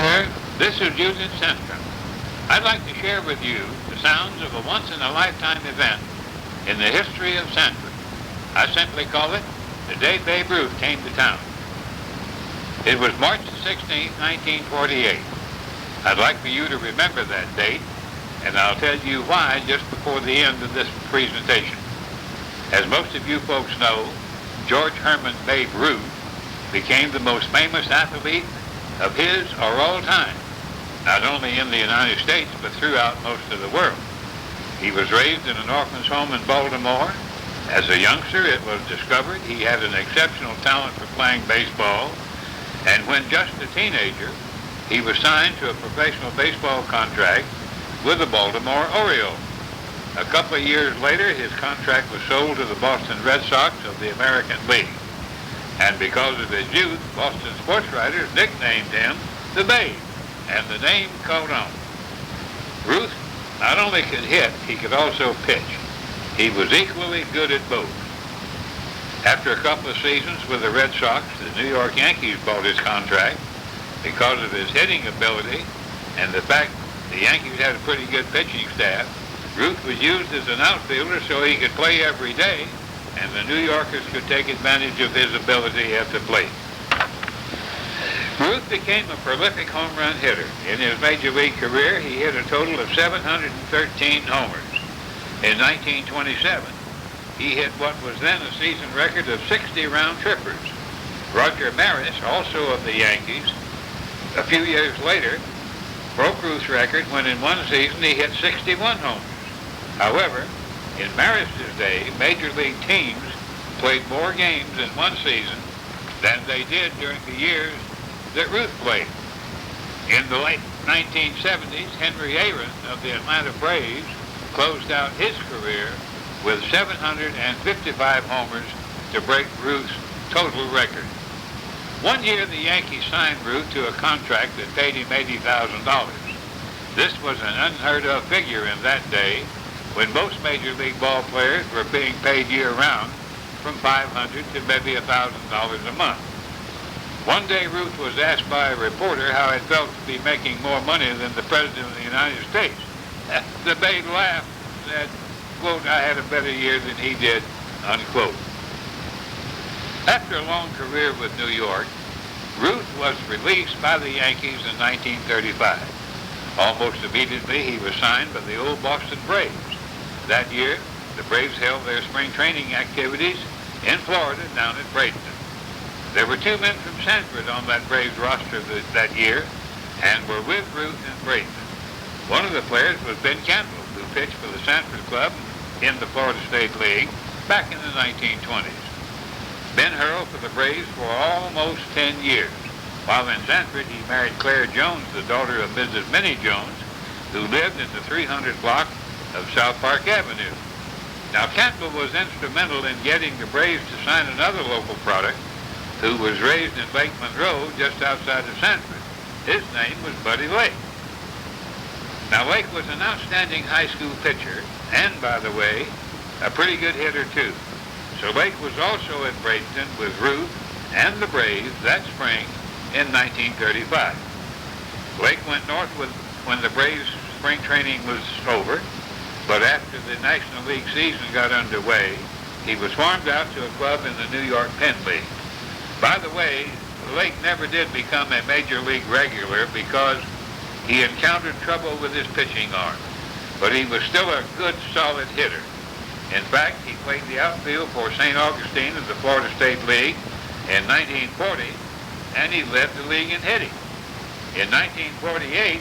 there. This is Julian Stenstrom. I'd like to share with you the sounds of a once-in-a-lifetime event in the history of Sanford. I simply call it the day Babe Ruth came to town. It was March 16, 1948. I'd like for you to remember that date, and I'll tell you why just before the end of this presentation. As most of you folks know, George Herman Babe Ruth became the most famous athlete of his or all time, not only in the United States, but throughout most of the world. He was raised in an orphan's home in Baltimore. As a youngster, it was discovered he had an exceptional talent for playing baseball, and when just a teenager, he was signed to a professional baseball contract with the Baltimore Orioles. A couple of years later, his contract was sold to the Boston Red Sox of the American League. And because of his youth, Boston sports writers nicknamed him the Babe, and the name caught on. Ruth not only could hit, he could also pitch. He was equally good at both. After a couple of seasons with the Red Sox, the New York Yankees bought his contract because of his hitting ability and the fact the Yankees had a pretty good pitching staff. Ruth was used as an outfielder so he could play every day, and the New Yorkers could take advantage of his ability at the plate. Ruth became a prolific home run hitter. In his major league career, he hit a total of 713 homers. In 1927, he hit what was then a season record of 60 round trippers. Roger Maris, also of the Yankees, a few years later, broke Ruth's record when in one season he hit 61 homers. However, in Maris's day, major league teams played more games in one season than they did during the years that Ruth played. In the late 1970s, Henry Shelton of the Atlanta Braves closed out his career with 755 homers to break Ruth's total record. One year, the Yankees signed Ruth to a contract that paid him $80,000. This was an unheard of figure in that day, when most major league ball players were being paid year-round from $500 to maybe $1,000 a month. One day, Ruth was asked by a reporter how it felt to be making more money than the President of the United States. The Babe laughed and said, quote, "I had a better year than he did," unquote. After a long career with New York, Ruth was released by the Yankees in 1935. Almost immediately, he was signed by the old Boston Braves. That year, the Braves held their spring training activities in Florida down at Bradenton. There were two men from Sanford on that Braves roster that year and were with Ruth in Bradenton. One of the players was Ben Campbell, who pitched for the Sanford Club in the Florida State League back in the 1920s. Ben hurled for the Braves for almost 10 years. While in Sanford, he married Claire Jones, the daughter of Mrs. Minnie Jones, who lived in the 300 block of South Park Avenue. Now, Campbell was instrumental in getting the Braves to sign another local product who was raised in Lake Monroe just outside of Sanford. His name was Buddy Lake. Now, Lake was an outstanding high school pitcher and, by the way, a pretty good hitter, too. So Lake was also at Bradenton with Ruth and the Braves that spring in 1935. Lake went north when the Braves' spring training was over, but after the National League season got underway, he was farmed out to a club in the New York Penn League. By the way, Lake never did become a major league regular because he encountered trouble with his pitching arm, but he was still a good, solid hitter. In fact, he played the outfield for St. Augustine of the Florida State League in 1940, and he led the league in hitting. In 1948,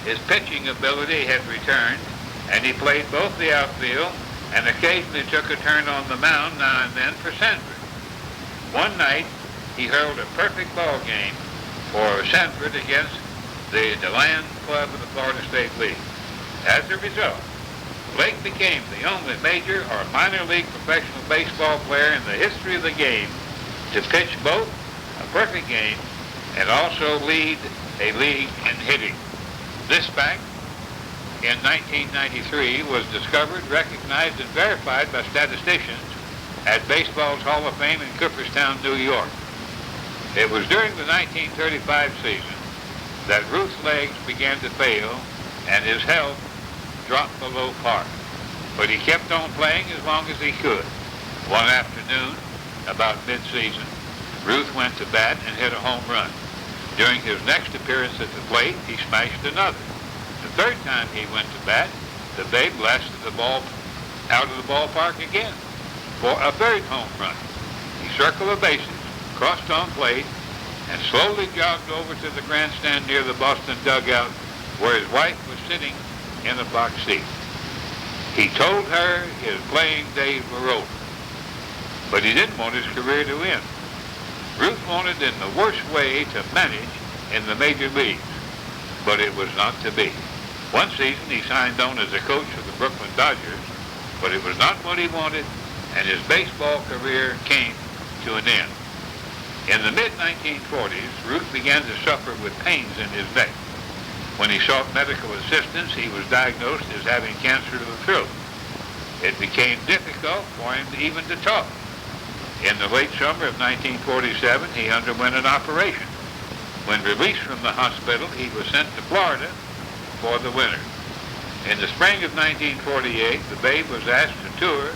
his pitching ability had returned, and he played both the outfield and occasionally took a turn on the mound now and then for Sanford. One night, he hurled a perfect ball game for Sanford against the Deland Club of the Florida State League. As a result, Lake became the only major or minor league professional baseball player in the history of the game to pitch both a perfect game and also lead a league in hitting. This fact, in 1993, was discovered, recognized, and verified by statisticians at Baseball's Hall of Fame in Cooperstown, New York. It was during the 1935 season that Ruth's legs began to fail and his health dropped below par. But he kept on playing as long as he could. One afternoon, about mid-season, Ruth went to bat and hit a home run. During his next appearance at the plate, he smashed another. The third time he went to bat, the Babe blasted the ball out of the ballpark again for a third home run. He circled the bases, crossed home plate, and slowly jogged over to the grandstand near the Boston dugout where his wife was sitting in a box seat. He told her his playing days were over, but he didn't want his career to end. Ruth wanted in the worst way to manage in the major leagues, but it was not to be. One season he signed on as a coach for the Brooklyn Dodgers, but it was not what he wanted, and his baseball career came to an end. In the mid-1940s, Ruth began to suffer with pains in his neck. When he sought medical assistance, he was diagnosed as having cancer of the throat. It became difficult for him even to talk. In the late summer of 1947, he underwent an operation. When released from the hospital, he was sent to Florida for the winter. In the spring of 1948, the Babe was asked to tour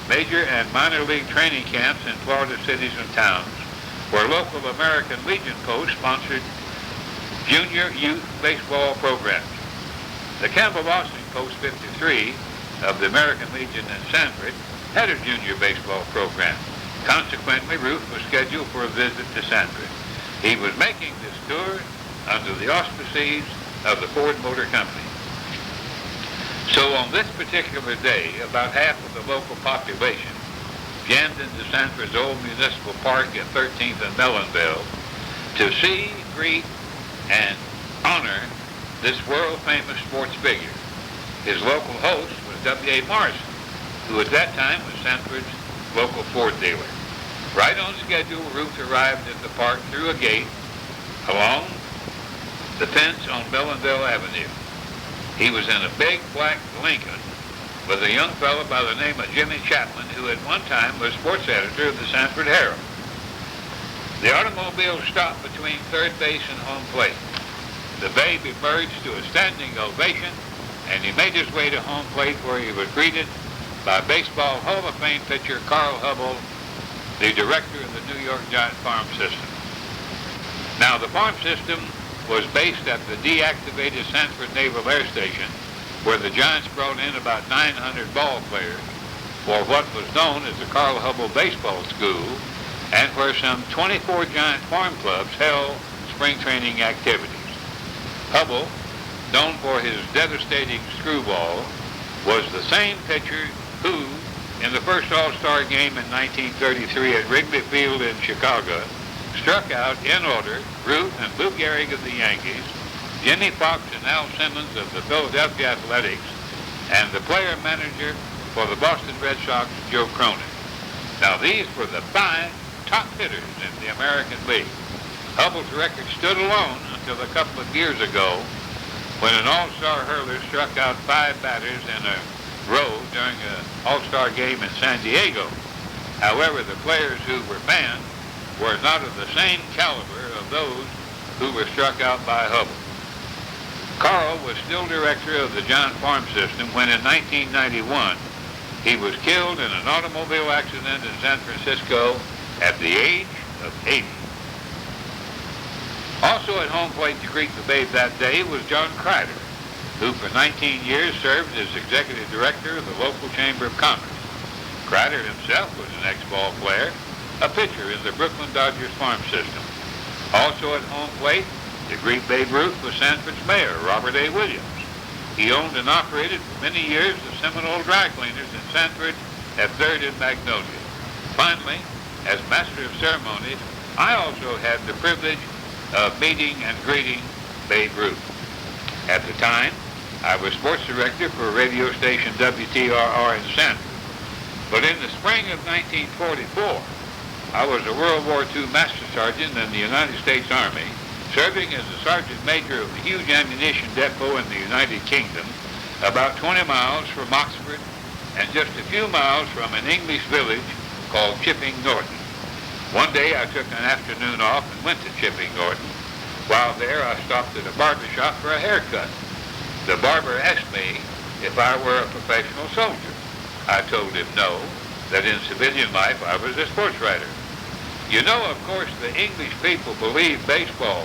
major and minor league training camps in Florida cities and towns, where local American Legion posts sponsored junior youth baseball programs. The Campbell Austin Post 53 of the American Legion in Sanford had a junior baseball program. Consequently, Ruth was scheduled for a visit to Sanford. He was making this tour under the auspices of the Ford Motor Company. So on this particular day, about half of the local population jammed into Sanford's old municipal park at 13th and Mellonville to see, greet, and honor this world-famous sports figure. His local host was W.A. Morrison, who at that time was Sanford's local Ford dealer. Right on schedule, Ruth arrived at the park through a gate along the fence on Mellonville Avenue. He was in a big black Lincoln with a young fellow by the name of Jimmy Chapman, who at one time was sports editor of the Sanford Herald. The automobile stopped between third base and home plate. The Babe emerged to a standing ovation, and he made his way to home plate where he was greeted by Baseball Hall of Fame pitcher Carl Hubbell, the director of the New York Giant farm system. Now, the farm system was based at the deactivated Sanford Naval Air Station, where the Giants brought in about 900 ball players for what was known as the Carl Hubbell Baseball School, and where some 24 Giant farm clubs held spring training activities. Hubbell, known for his devastating screwball, was the same pitcher who, in the first All-Star game in 1933 at Wrigley Field in Chicago, struck out in order Ruth and Lou Gehrig of the Yankees, Jimmy Fox and Al Simmons of the Philadelphia Athletics, and the player-manager for the Boston Red Sox, Joe Cronin. Now, these were the 5 top hitters in the American League. Hubbell's record stood alone until a couple of years ago when an all-star hurler struck out 5 batters in a row during an all-star game in San Diego. However, the players who were banned were not of the same caliber of those who were struck out by Hubbell. Carl was still director of the Giant farm system when in 1991 he was killed in an automobile accident in San Francisco at the age of 80. Also at home plate to greet the Babe that day was John Crider, who for 19 years served as executive director of the local Chamber of Commerce. Crider himself was an ex-ball player, a pitcher in the Brooklyn Dodgers farm system. Also at home plate to greet Babe Ruth was Sanford's mayor, Robert A. Williams. He owned and operated for many years the Seminole Dry Cleaners in Sanford at 3rd and Magnolia. Finally, as master of ceremonies, I also had the privilege of meeting and greeting Babe Ruth. At the time, I was sports director for radio station WTRR in Sanford. But in the spring of 1944, I was a World War II Master Sergeant in the United States Army, serving as a Sergeant Major of the huge ammunition depot in the United Kingdom, about 20 miles from Oxford and just a few miles from an English village called Chipping Norton. One day I took an afternoon off and went to Chipping Norton. While there, I stopped at a barber shop for a haircut. The barber asked me if I were a professional soldier. I told him no, that in civilian life I was a sports writer. You know, of course, the English people believe baseball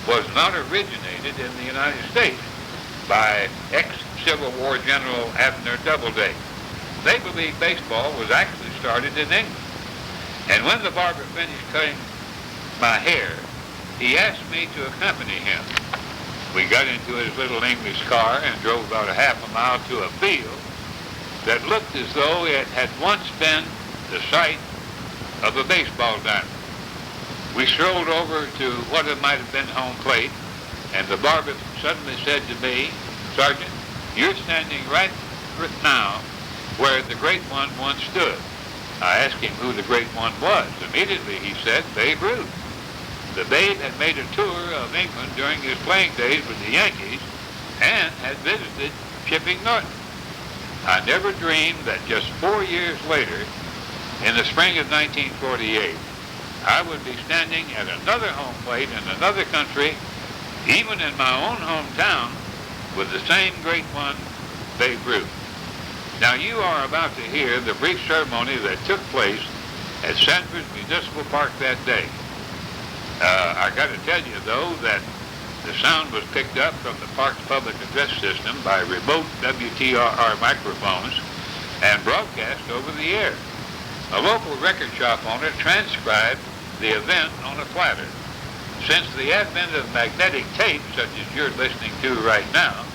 was not originated in the United States by ex-Civil War General Abner Doubleday. They believe baseball was actually started in England. And when the barber finished cutting my hair, he asked me to accompany him. We got into his little English car and drove about a half a mile to a field that looked as though it had once been the site of a baseball diamond. We strolled over to what it might have been home plate, and the barber suddenly said to me, "Sergeant, you're standing right now where the Great One once stood." I asked him who the Great One was. Immediately he said, Babe Ruth. The Babe had made a tour of England during his playing days with the Yankees and had visited Chipping Norton. I never dreamed that just 4 years later, in the spring of 1948, I would be standing at another home plate in another country, even in my own hometown, with the same Great One, Babe Ruth. Now you are about to hear the brief ceremony that took place at Sanford Municipal Park that day. I got to tell you, though, that the sound was picked up from the park's public address system by remote WTRR microphones and broadcast over the air. A local record shop owner transcribed the event on a platter. Since the advent of magnetic tape, such as you're listening to right now,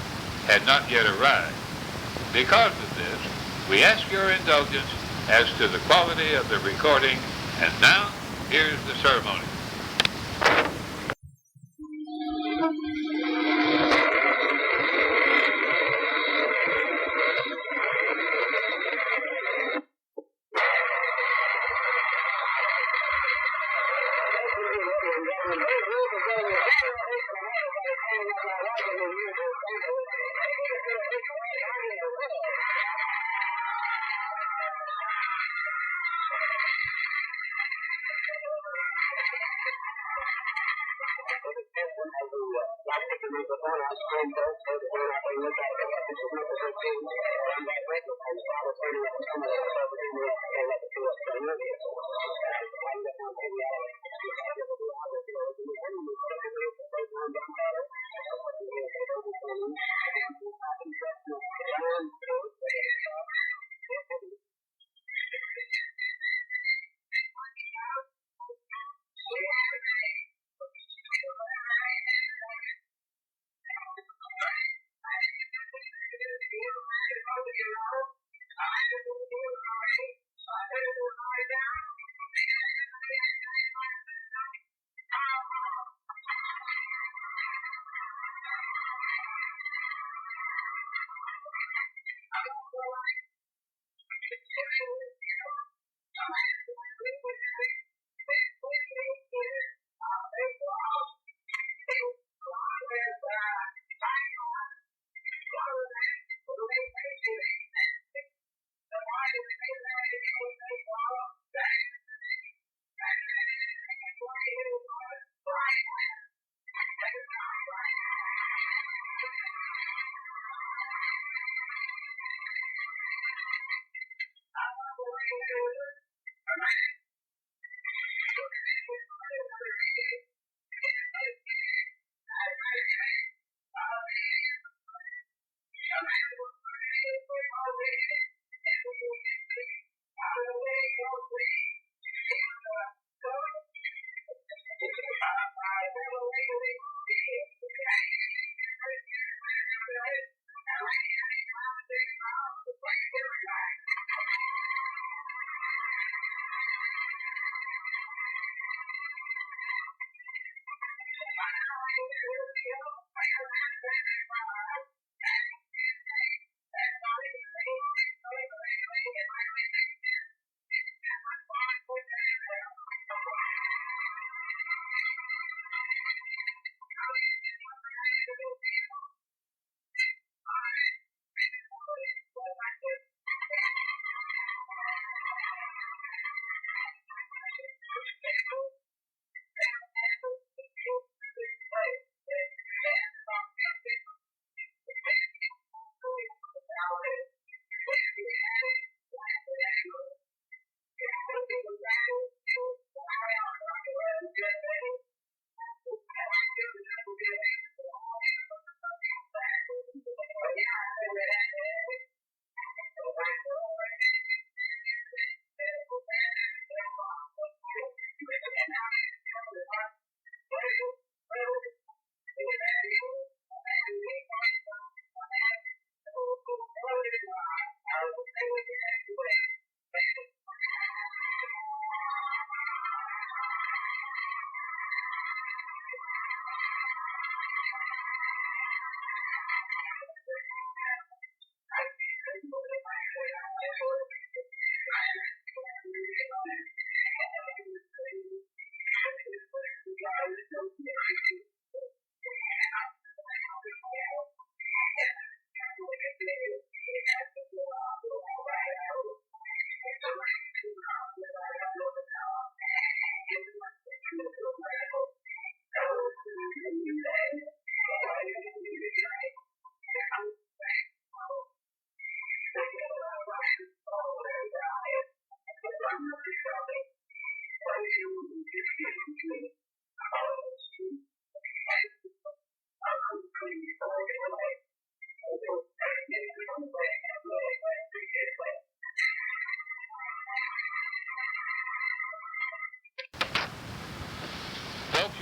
had not yet arrived. Because of this, we ask your indulgence as to the quality of the recording, and now, here's the ceremony.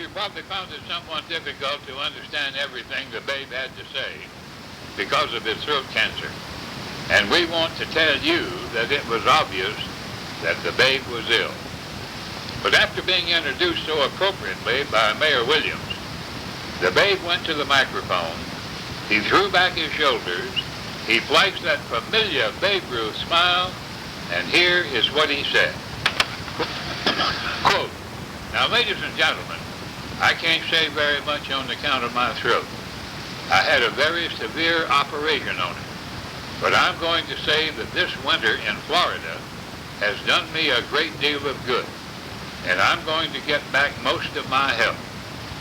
you probably found it somewhat difficult to understand everything the babe had to say because of his throat cancer. And we want to tell you that it was obvious that the babe was ill. But after being introduced so appropriately by Mayor Williams, the babe went to the microphone, he threw back his shoulders, he flashed that familiar Babe Ruth smile, and here is what he said. Quote, "Now, ladies and gentlemen, I can't say very much on account of my throat. I had a very severe operation on it. But I'm going to say that this winter in Florida has done me a great deal of good. And I'm going to get back most of my health.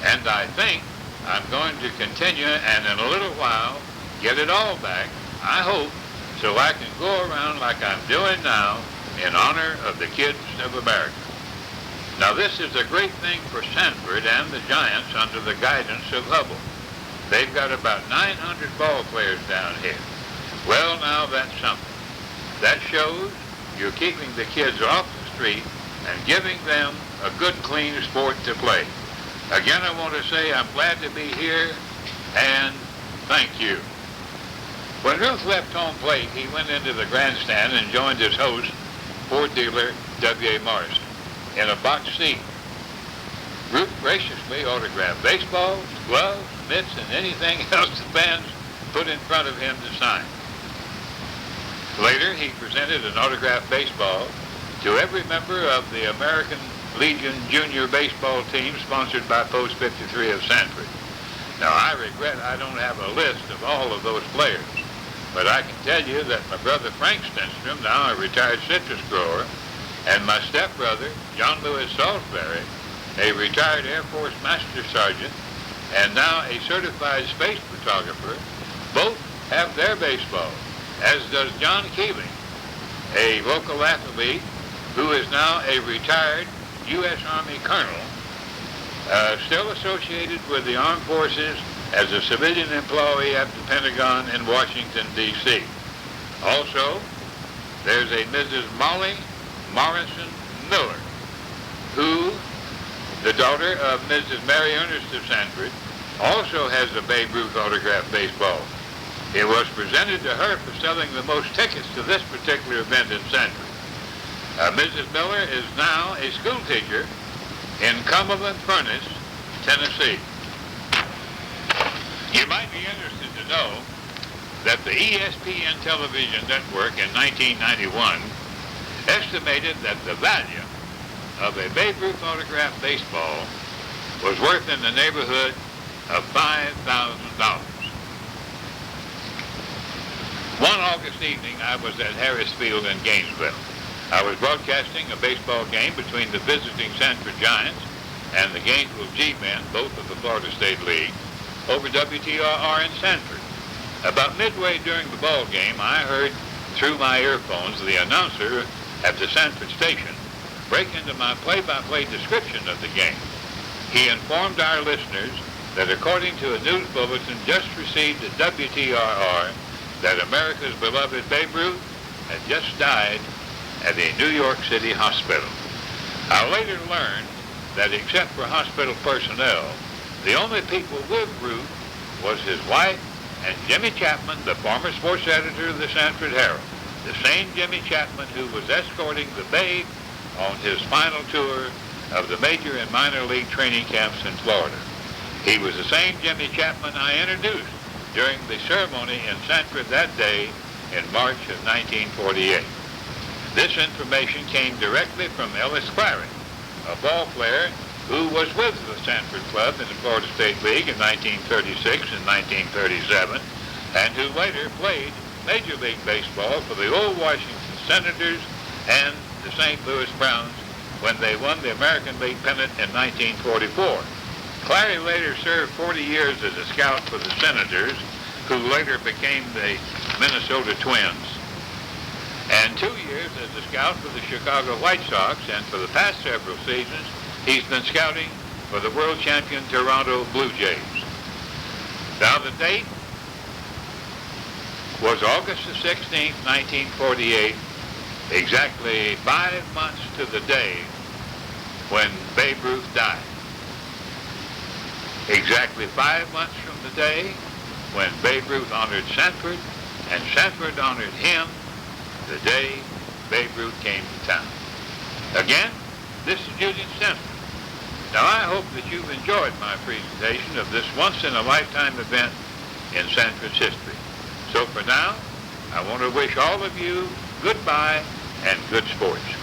And I think I'm going to continue and in a little while get it all back, I hope, so I can go around like I'm doing now in honor of the kids of America." Now this is a great thing for Sanford and the Giants under the guidance of Hubble. They've got about 900 ball players down here. Well, now that's something. That shows you're keeping the kids off the street and giving them a good, clean sport to play. Again, I want to say I'm glad to be here, and thank you. When Ruth left home plate, he went into the grandstand and joined his host, Ford dealer W.A. Morrison, in a box seat. Ruth graciously autographed baseballs, gloves, mitts, and anything else the fans put in front of him to sign. Later, he presented an autographed baseball to every member of the American Legion Junior Baseball team sponsored by Post 53 of Sanford. Now, I regret I don't have a list of all of those players, but I can tell you that my brother Frank Stenstrom, now a retired citrus grower, and my stepbrother, John Lewis Salisbury, a retired Air Force Master Sergeant, and now a certified space photographer, both have their baseballs, as does John Keeling, a local athlete who is now a retired U.S. Army colonel, still associated with the armed forces as a civilian employee at the Pentagon in Washington, D.C. Also, there's a Mrs. Molly Morrison Miller, who, the daughter of Mrs. Mary Ernest of Sanford, also has a Babe Ruth autographed baseball. It was presented to her for selling the most tickets to this particular event in Sanford. Mrs. Miller is now a school teacher in Cumberland Furnace, Tennessee. You might be interested to know that the ESPN television network in 1991 estimated that the value of a Babe Ruth autographed baseball was worth in the neighborhood of $5,000. One August evening, I was at Harris Field in Gainesville. I was broadcasting a baseball game between the visiting Sanford Giants and the Gainesville G-Men, both of the Florida State League, over WTRR in Sanford. About midway during the ball game, I heard through my earphones the announcer at the Sanford station break into my play-by-play description of the game. He informed our listeners that according to a news bulletin just received at WTRR, that America's beloved Babe Ruth had just died at a New York City hospital. I later learned that except for hospital personnel, the only people with Ruth was his wife and Jimmy Chapman, the former sports editor of the Sanford Herald, the same Jimmy Chapman who was escorting the Babe on his final tour of the major and minor league training camps in Florida. He was the same Jimmy Chapman I introduced during the ceremony in Sanford that day in March of 1948. This information came directly from Ellis Clarke, a ball player who was with the Sanford Club in the Florida State League in 1936 and 1937, and who later played Major League Baseball for the old Washington Senators and the St. Louis Browns when they won the American League pennant in 1944. Clarke later served 40 years as a scout for the Senators, who later became the Minnesota Twins, and 2 years as a scout for the Chicago White Sox, and for the past several seasons, he's been scouting for the world champion Toronto Blue Jays. Now the date was August the 16th, 1948, exactly 5 months to the day when Babe Ruth died. exactly 5 months from the day when Babe Ruth honored Sanford and Sanford honored him the day Babe Ruth came to town. Again, this is Julian Stenstrom. Now, I hope that you've enjoyed my presentation of this once-in-a-lifetime event in Sanford's history. So for now, I want to wish all of you goodbye and good sports.